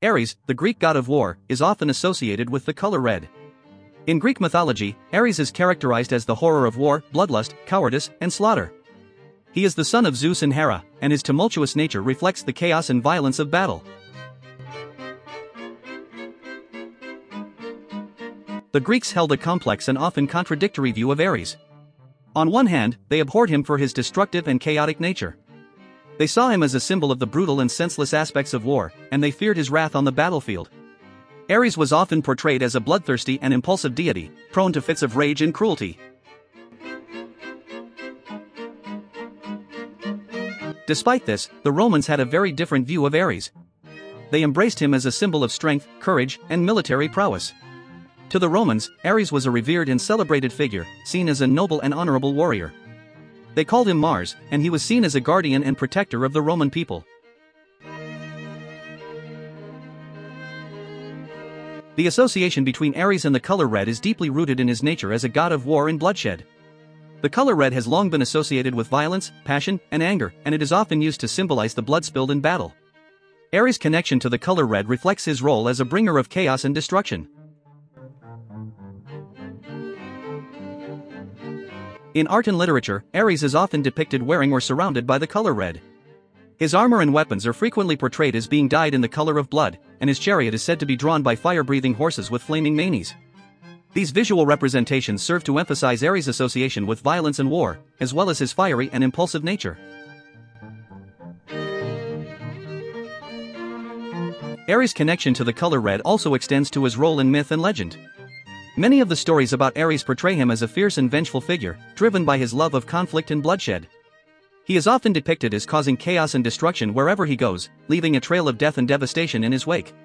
Ares, the Greek god of war, is often associated with the color red. In Greek mythology, Ares is characterized as the horror of war, bloodlust, cowardice, and slaughter. He is the son of Zeus and Hera, and his tumultuous nature reflects the chaos and violence of battle. The Greeks held a complex and often contradictory view of Ares. On one hand, they abhorred him for his destructive and chaotic nature. They saw him as a symbol of the brutal and senseless aspects of war, and they feared his wrath on the battlefield. Ares was often portrayed as a bloodthirsty and impulsive deity, prone to fits of rage and cruelty. Despite this, the Romans had a very different view of Ares. They embraced him as a symbol of strength, courage, and military prowess. To the Romans, Ares was a revered and celebrated figure, seen as a noble and honorable warrior. They called him Mars, and he was seen as a guardian and protector of the Roman people. The association between Ares and the color red is deeply rooted in his nature as a god of war and bloodshed. The color red has long been associated with violence, passion, and anger, and it is often used to symbolize the blood spilled in battle. Ares' connection to the color red reflects his role as a bringer of chaos and destruction. In art and literature, Ares is often depicted wearing or surrounded by the color red. His armor and weapons are frequently portrayed as being dyed in the color of blood, and his chariot is said to be drawn by fire-breathing horses with flaming manes. These visual representations serve to emphasize Ares' association with violence and war, as well as his fiery and impulsive nature. Ares' connection to the color red also extends to his role in myth and legend. Many of the stories about Ares portray him as a fierce and vengeful figure, driven by his love of conflict and bloodshed. He is often depicted as causing chaos and destruction wherever he goes, leaving a trail of death and devastation in his wake.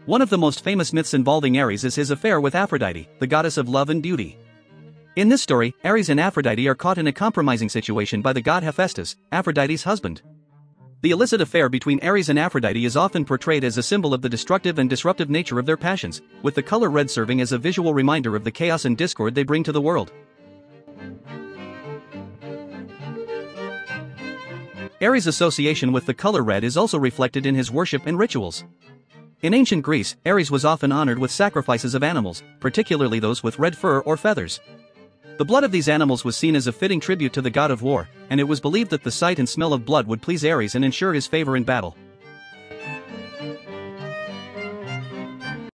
One of the most famous myths involving Ares is his affair with Aphrodite, the goddess of love and beauty. In this story, Ares and Aphrodite are caught in a compromising situation by the god Hephaestus, Aphrodite's husband. The illicit affair between Ares and Aphrodite is often portrayed as a symbol of the destructive and disruptive nature of their passions, with the color red serving as a visual reminder of the chaos and discord they bring to the world. Ares' association with the color red is also reflected in his worship and rituals. In ancient Greece, Ares was often honored with sacrifices of animals, particularly those with red fur or feathers. The blood of these animals was seen as a fitting tribute to the god of war, and it was believed that the sight and smell of blood would please Ares and ensure his favor in battle.